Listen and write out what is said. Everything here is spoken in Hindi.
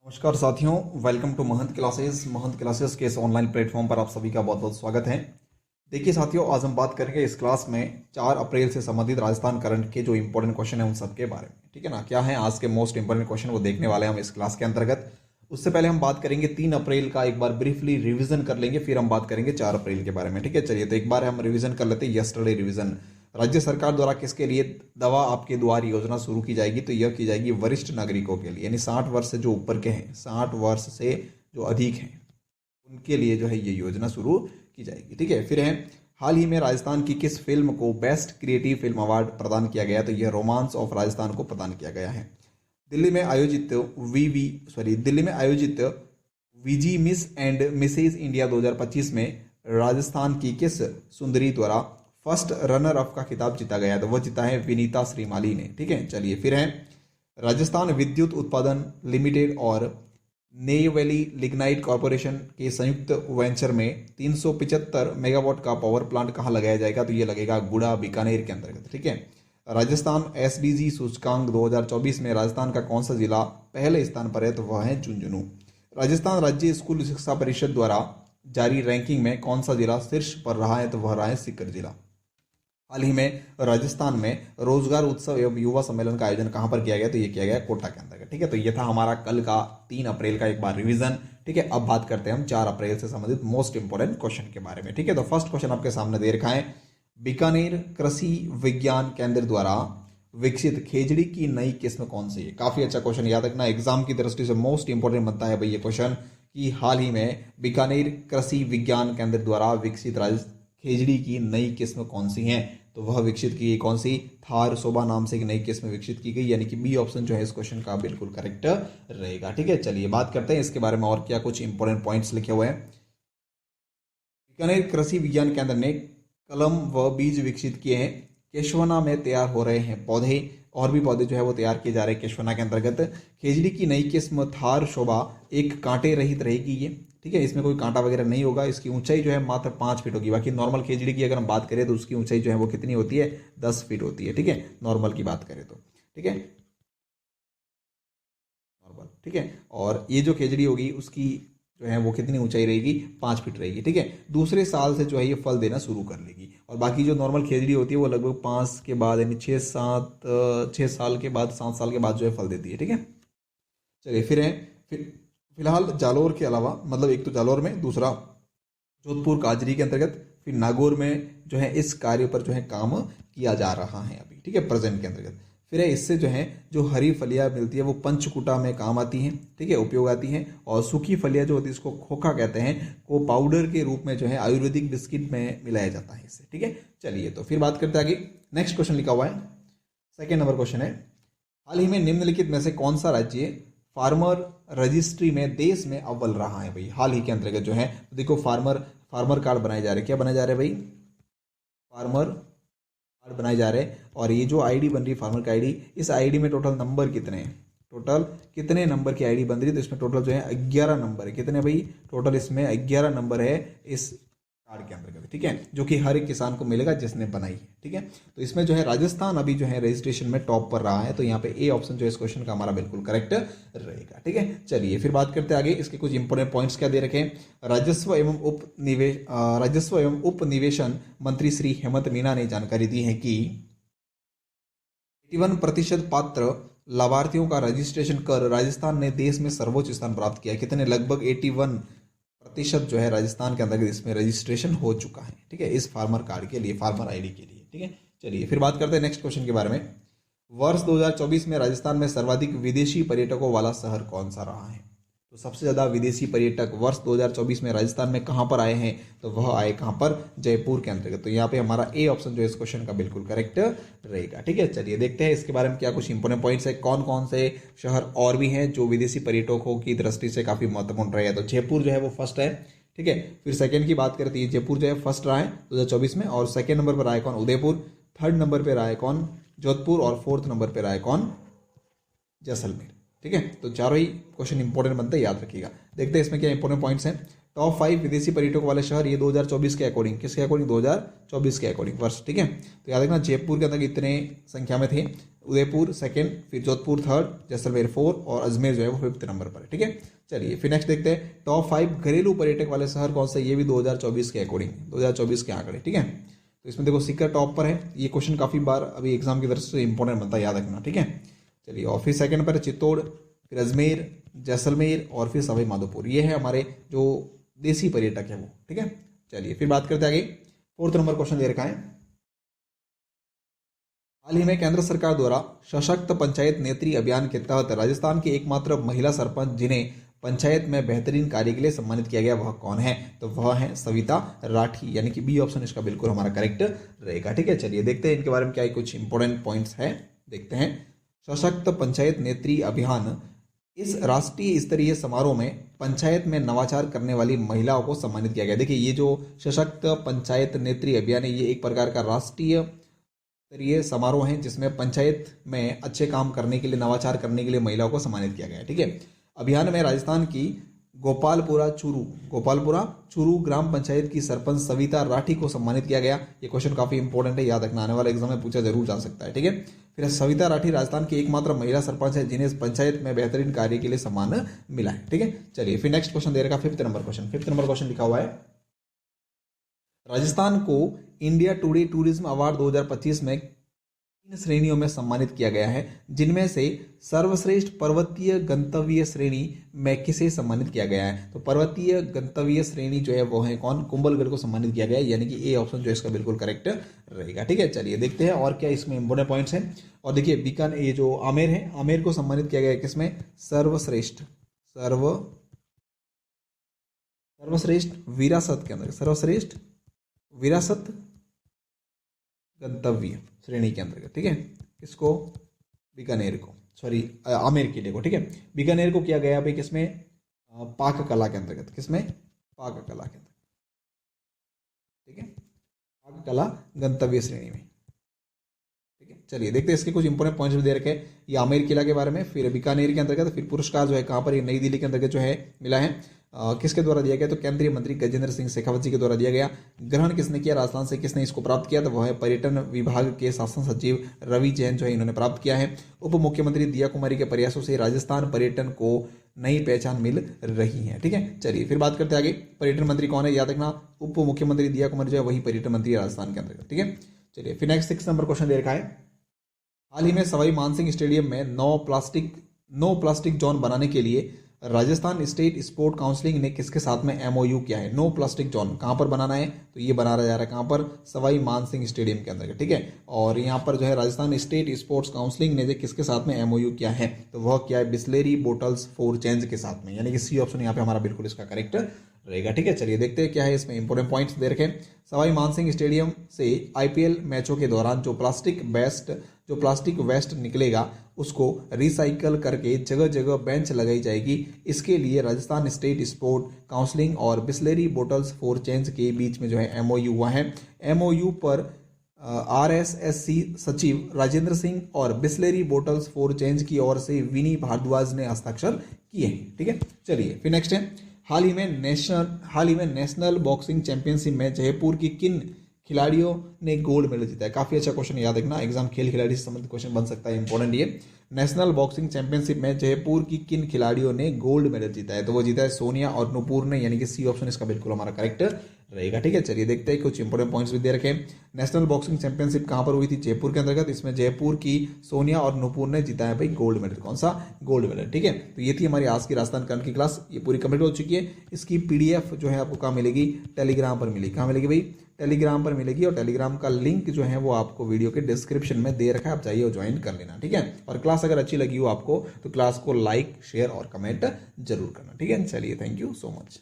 नमस्कार साथियों, वेलकम टू महंत क्लासेस के इस ऑनलाइन प्लेटफॉर्म पर आप सभी का बहुत बहुत स्वागत है। देखिए साथियों, आज हम बात करेंगे इस क्लास में 4 अप्रैल से संबंधित राजस्थान करंट के जो इंपॉर्टेंट क्वेश्चन है उन सब के बारे में। ठीक है ना, क्या है आज के मोस्ट इंपॉर्टेंट क्वेश्चन वो देखने वाले हैं हम इस क्लास के अंतर्गत। उससे पहले हम बात करेंगे 3 अप्रैल का, एक बार ब्रीफली रिवीजन कर लेंगे, फिर हम बात करेंगे 4 अप्रैल के बारे में। ठीक है, चलिए तो एक बार हम रिवीजन कर लेते हैं। यस्टरडे रिवीजन, राज्य सरकार द्वारा किसके लिए दवा आपके द्वार योजना शुरू की जाएगी? तो यह की जाएगी वरिष्ठ नागरिकों के लिए, यानी 60 वर्ष से जो ऊपर के हैं, 60 वर्ष से जो अधिक हैं उनके लिए जो है ये योजना शुरू की जाएगी। ठीक है, फिर है हाल ही में राजस्थान की किस फिल्म को बेस्ट क्रिएटिव फिल्म अवार्ड प्रदान किया गया? तो यह रोमांस ऑफ राजस्थान को प्रदान किया गया है। दिल्ली में आयोजित विजी मिस एंड मिसेज इंडिया 2025 में राजस्थान की किस सुंदरी द्वारा फर्स्ट रनर अप का खिताब जीता गया? तो वह जीता है विनीता श्रीमाली ने। ठीक है, चलिए फिर है राजस्थान विद्युत उत्पादन लिमिटेड और नेवैली लिग्नाइट कॉरपोरेशन के संयुक्त वेंचर में 375 मेगावाट का पावर प्लांट कहाँ लगाया जाएगा? तो ये लगेगा गुड़ा बीकानेर के अंतर्गत। ठीक है, राजस्थान एसडीजी सूचकांक 2024 में राजस्थान का कौन सा जिला पहले स्थान पर है? तो वह है झुंझुनू। राजस्थान राज्य स्कूल शिक्षा परिषद द्वारा जारी रैंकिंग में कौन सा जिला शीर्ष पर रहा है? तो वह रहा है सीकर जिला। हाल ही में राजस्थान में रोजगार उत्सव एवं युवा सम्मेलन का आयोजन कहां पर किया गया? तो ये किया गया कोटा के अंतर्गत। ठीक है, तो ये था हमारा कल का 3 अप्रैल का एक बार रिवीजन। ठीक है, अब बात करते हैं हम 4 अप्रैल से संबंधित मोस्ट इंपोर्टेंट क्वेश्चन के बारे में। ठीक है, तो फर्स्ट क्वेश्चन आपके सामने दे रखा है, बीकानेर कृषि विज्ञान केंद्र द्वारा विकसित खेजड़ी की नई किस्म कौन सी है? काफी अच्छा क्वेश्चन, याद रखना, एग्जाम की दृष्टि से मोस्ट इंपोर्टेंट बनता है भाई ये क्वेश्चन कि हाल ही में बीकानेर कृषि विज्ञान केंद्र द्वारा विकसित खेजड़ी की नई किस्म कौन सी है? तो वह विकसित की गई कौन सी? थार शोभा नाम से एक नई किस्म विकसित की गई, यानी कि बी ऑप्शन जो है इस क्वेश्चन का बिल्कुल करेक्ट रहेगा। ठीक है, चलिए बात करते हैं इसके बारे में और क्या कुछ इंपॉर्टेंट पॉइंट्स लिखे हुए हैं। बीकानेर कृषि विज्ञान केंद्र ने कलम व बीज विकसित किए हैं। केशवना में तैयार हो रहे हैं पौधे, और भी पौधे जो है वो तैयार किए जा रहे हैं केशवना के अंतर्गत। खेजड़ी की नई किस्म थार शोभा एक कांटे रहित रहेगी ये। ठीक है, इसमें कोई कांटा वगैरह नहीं होगा। इसकी ऊंचाई जो है मात्र 5 फीट होगी। बाकी नॉर्मल खेजड़ी की अगर हम बात करें तो उसकी ऊंचाई जो है वो कितनी होती है? 10 फीट होती है। ठीक है, नॉर्मल की बात करें तो। ठीक है, नॉर्मल। ठीक है, और ये जो खेजड़ी होगी उसकी जो है वो कितनी ऊंचाई रहेगी? 5 फीट रहेगी। ठीक है, दूसरे साल से जो है ये फल देना शुरू कर लेगी। और बाकी जो नॉर्मल खेजड़ी होती है वो लगभग 5 के बाद, यानी 6 साल के बाद, 7 साल के बाद जो है फल देती है। ठीक है, चलिए फिर है फिलहाल जालोर के अलावा, मतलब एक तो जालोर में, दूसरा जोधपुर काजरी के अंतर्गत, फिर नागौर में जो है इस कार्य पर जो है काम किया जा रहा है अभी। ठीक है, प्रेजेंट के अंतर्गत। फिर है इससे जो है जो हरी फलियां मिलती है वो पंचकुटा में काम आती हैं। ठीक है, उपयोग आती हैं। और सूखी फलियां जो होती है इसको खोखा कहते हैं, को पाउडर के रूप में जो है आयुर्वेदिक बिस्किट में मिलाया जाता है इससे। ठीक है, चलिए तो फिर बात करते हैं आगे। नेक्स्ट क्वेश्चन लिखा हुआ है, सेकेंड नंबर क्वेश्चन है, हाल ही में निम्नलिखित में से कौन सा राज्य फार्मर रजिस्ट्री में देश में अव्वल रहा है? भाई हाल ही के अंतर्गत जो है, तो देखो फार्मर कार्ड बनाए जा रहे हैं। क्या बनाए जा रहे हैं भाई? फार्मर कार्ड बनाए जा रहे हैं। और ये जो आईडी बन रही है फार्मर की आईडी, इस आईडी में टोटल नंबर कितने हैं? टोटल कितने नंबर की आईडी बन रही है? तो इसमें टोटल जो है 11 नंबर है। कितने भाई? टोटल इसमें 11 नंबर है इस कार्ड के अंतर्गत। ठीक है, जो कि हर एक किसान को मिलेगा जिसने बनाई है। ठीक है, तो इसमें जो है राजस्थान अभी जो है रजिस्ट्रेशन में टॉप पर रहा है। तो यहाँ पे ए ऑप्शन जो है इस क्वेश्चन का हमारा बिल्कुल करेक्ट रहेगा। ठीक है, चलिए फिर बात करते हैं आगे। इसके कुछ इंपोर्टेंट पॉइंट्स क्या दे रखे हैं। राजस्व एवं उपनिवेशन मंत्री श्री हेमंत मीना ने जानकारी दी है कि 81% पात्र लाभार्थियों का रजिस्ट्रेशन कर राजस्थान ने देश में सर्वोच्च स्थान प्राप्त किया। कितने? लगभग 81% जो है राजस्थान के अंदर इसमें रजिस्ट्रेशन हो चुका है। ठीक है, इस फार्मर कार्ड के लिए, फार्मर आईडी के लिए। ठीक है, चलिए फिर बात करते हैं नेक्स्ट क्वेश्चन के बारे में। वर्ष 2024 में राजस्थान में सर्वाधिक विदेशी पर्यटकों वाला शहर कौन सा रहा है? तो सबसे ज्यादा विदेशी पर्यटक वर्ष 2024 में राजस्थान में कहां पर आए हैं? तो वह आए कहां पर? जयपुर के अंतर्गत। तो यहाँ पे हमारा ए ऑप्शन जो है इस क्वेश्चन का बिल्कुल करेक्ट रहेगा। ठीक है, चलिए देखते हैं इसके बारे में क्या कुछ इंपोर्टेंट पॉइंट्स है, कौन कौन से शहर और भी हैं जो विदेशी पर्यटकों की दृष्टि से काफी महत्वपूर्ण रहे हैं। तो जयपुर जो है वो फर्स्ट है। ठीक है, फिर सेकंड की बात करते हैं, जयपुर जो है फर्स्ट रहा है 2024 में। और सेकंड नंबर पर रहा है कौन? उदयपुर। थर्ड नंबर पर रहा है कौन? जोधपुर। और फोर्थ नंबर पर रहा है कौन? जैसलमेर। ठीक है, तो चारों ही क्वेश्चन इंपॉर्टेंट बनते हैं, याद रखिएगा। देखते हैं इसमें क्या इंपॉर्टेंट पॉइंट्स हैं। टॉप 5 विदेशी पर्यटकों वाले शहर, ये 2024 के अकॉर्डिंग, किसके अकॉर्डिंग, 2024 के अकॉर्डिंग वर्ष, ठीक है। तो याद रखना जयपुर के अंदर कितने संख्या में थे, उदयपुर सेकंड, फिर जोधपुर थर्ड, जैसलमेर 4 और अजमेर जो है वो 5th नंबर पर है, ठीक है। चलिए फिर नेक्स्ट देखते हैं टॉप 5 घरेलू पर्यटक वाले शहर कौन से, ये भी 2024 के अकॉर्डिंग, 2024 के आंकड़े, ठीक है। तो इसमें देखो सीकर टॉप पर है, ये क्वेश्चन काफी बार अभी एग्जाम की तरफ से इंपॉर्टेंट बनता है, याद रखना, ठीक है। चलिए और फिर सेकंड पर है चित्तौड़, फिर अजमेर, जैसलमेर और फिर सवाई माधोपुर, ये है हमारे जो देसी पर्यटक है वो, ठीक है। चलिए फिर बात करते हैं आगे। 4th नंबर क्वेश्चन दे रखा है, हाल ही में केंद्र सरकार द्वारा सशक्त पंचायत नेत्री अभियान के तहत राजस्थान की एकमात्र महिला सरपंच जिन्हें पंचायत में बेहतरीन कार्य के लिए सम्मानित किया गया वह कौन है, तो वह है सविता राठी, यानी कि बी ऑप्शन इसका बिल्कुल हमारा करेक्ट रहेगा, ठीक है। चलिए देखते हैं इनके बारे में क्या कुछ इंपॉर्टेंट पॉइंट्स है, देखते हैं। सशक्त पंचायत नेत्री अभियान, इस राष्ट्रीय स्तरीय समारोह में पंचायत में नवाचार करने वाली महिलाओं को सम्मानित किया गया। देखिए ये जो सशक्त पंचायत नेत्री अभियान है, ये एक प्रकार का राष्ट्रीय स्तरीय समारोह है जिसमें पंचायत में अच्छे काम करने के लिए, नवाचार करने के लिए महिलाओं को सम्मानित किया गया है, ठीक है। अभियान में राजस्थान की गोपालपुरा चूरू ग्राम पंचायत की सरपंच सविता राठी को सम्मानित किया गया। ये क्वेश्चन काफी इंपॉर्टेंट है, याद रखना, आने वाले एग्जाम में पूछा जरूर जा सकता है, ठीक है। फिर सविता राठी राजस्थान की एकमात्र महिला सरपंच है जिन्हें पंचायत में बेहतरीन कार्य के लिए सम्मान मिला है, ठीक है। चलिए फिर नेक्स्ट क्वेश्चन दे रखा 5th number question. 5th number question लिखा हुआ है, राजस्थान को इंडिया टुडे टूरिज्म अवार्ड 2025 में 3 श्रेणियों में सम्मानित किया गया है, जिनमें से सर्वश्रेष्ठ पर्वतीय गंतव्य श्रेणी में किसे सम्मानित किया गया है, तो पर्वतीय गंतव्य श्रेणी जो है वो है कौन, कुंभलगढ़ को सम्मानित किया गया है, यानी कि ए ऑप्शन जो है इसका बिल्कुल करेक्ट रहेगा, ठीक है। चलिए देखते हैं और क्या इसमें इंपोर्टेंट पॉइंट्स हैं। और देखिए बीकानेर, ये जो आमेर है, आमेर को सम्मानित किया गया है किसमें, सर्वश्रेष्ठ विरासत के अंदर, सर्वश्रेष्ठ विरासत गंतव्य श्रेणी के अंतर्गत, ठीक है। किसको, बीकानेर को, सॉरी आमेर किले को, ठीक है। बीकानेर को किया गया भाई किसमें, पाक कला के अंतर्गत, किसमें, पाक कला के अंतर्गत, ठीक है, पाक कला गंतव्य श्रेणी में, ठीक है। चलिए देखते हैं इसके कुछ इंपोर्टेंट पॉइंट्स भी दे रखे हैं, ये आमेर किला के बारे में, फिर बीकानेर के अंतर्गत, फिर पुरस्कार जो है कहाँ पर, ये नई दिल्ली के अंतर्गत जो है मिला है, किसके द्वारा दिया गया, तो केंद्रीय मंत्री गजेंद्र सिंह शेखावत जी के द्वारा दिया गया। ग्रहण किसने किया, राजस्थान से किसने इसको प्राप्त किया, तो वह है पर्यटन विभाग के शासन सचिव रवि जैन जो है इन्होंने प्राप्त किया है। उप मुख्यमंत्री दिया कुमारी के प्रयासों से राजस्थान पर्यटन को नई पहचान मिल रही है, ठीक है। चलिए फिर बात करते हैं आगे, पर्यटन मंत्री कौन है, याद रखना उप मुख्यमंत्री दिया कुमारी जो है वही पर्यटन मंत्री है राजस्थान के अंतर्गत, ठीक है। चलिए फिर नेक्स्ट 6 नंबर क्वेश्चन दे रखा है, हाल ही में सवाई मानसिंह स्टेडियम में नो प्लास्टिक जोन बनाने के लिए राजस्थान स्टेट स्पोर्ट काउंसिलिंग ने किसके साथ में एमओयू किया है, नो प्लास्टिक जोन कहां पर बनाना है, तो ये बनाया जा रहा है कहां पर, सवाई मानसिंह स्टेडियम के अंदर, ठीक है। और यहां पर जो है राजस्थान स्टेट स्पोर्ट्स काउंसिलिंग ने जो किसके साथ में एमओयू किया है, तो वह क्या है, बिस्लेरी बोटल्स फॉर चेंज के साथ में, यानी कि सी ऑप्शन यहाँ पे हमारा बिल्कुल इसका करेक्ट रहेगा, ठीक है। चलिए देखते हैं क्या है इसमें इंपोर्टेंट पॉइंट्स दे रखे। सवाई मानसिंह स्टेडियम से आईपीएल मैचों के दौरान जो प्लास्टिक वेस्ट निकलेगा उसको रिसाइकल करके जगह जगह बेंच लगाई जाएगी। इसके लिए राजस्थान स्टेट स्पोर्ट काउंसिलिंग और बिस्लेरी बोटल्स फॉर चेंज के बीच में जो है एमओयू हुआ है। एमओयू पर आरएसएससी सचिव राजेंद्र सिंह और बिस्लेरी बोटल्स फॉर चेंज की ओर से विनी भारद्वाज ने हस्ताक्षर किए, ठीक है। चलिए फिर नेक्स्ट है, हाल ही में नेशनल बॉक्सिंग चैंपियनशिप में जयपुर की किन खिलाड़ियों ने गोल्ड मेडल जीता है, काफी अच्छा क्वेश्चन, याद रखना एग्जाम खेल खिलाड़ी से संबंधित क्वेश्चन बन सकता है, इंपॉर्टेंट ये। नेशनल बॉक्सिंग चैंपियनशिप में जयपुर की किन खिलाड़ियों ने गोल्ड मेडल जीता है, तो वो जीता है सोनिया और नुपुर ने, यानी कि सी ऑप्शन इसका बिल्कुल हमारा करेक्ट रहेगा, ठीक है। चलिए देखते हैं कुछ इंपोर्टेंट पॉइंट्स भी दे रखे। नेशनल बॉक्सिंग चैंपियनशिप कहां पर हुई थी, जयपुर के अंतर्गत, इसमें जयपुर की सोनिया और नुपुर ने जीता है भाई गोल्ड मेडल, कौन सा, गोल्ड मेडल, ठीक है। तो ये थी हमारी आज की राजस्थान करंट की क्लास, ये पूरी कंप्लीट हो चुकी है। इसकी पीडीएफ जो है आपको कहाँ मिलेगी, टेलीग्राम पर मिलेगी, कहाँ मिलेगी भाई, टेलीग्राम पर मिलेगी, और टेलीग्राम का लिंक जो है वो आपको वीडियो के डिस्क्रिप्शन में दे रखा है, आप जाइए और ज्वाइन कर लेना, ठीक है। और क्लास अगर अच्छी लगी हो आपको तो क्लास को लाइक शेयर और कमेंट जरूर करना, ठीक है। चलिए थैंक यू सो मच।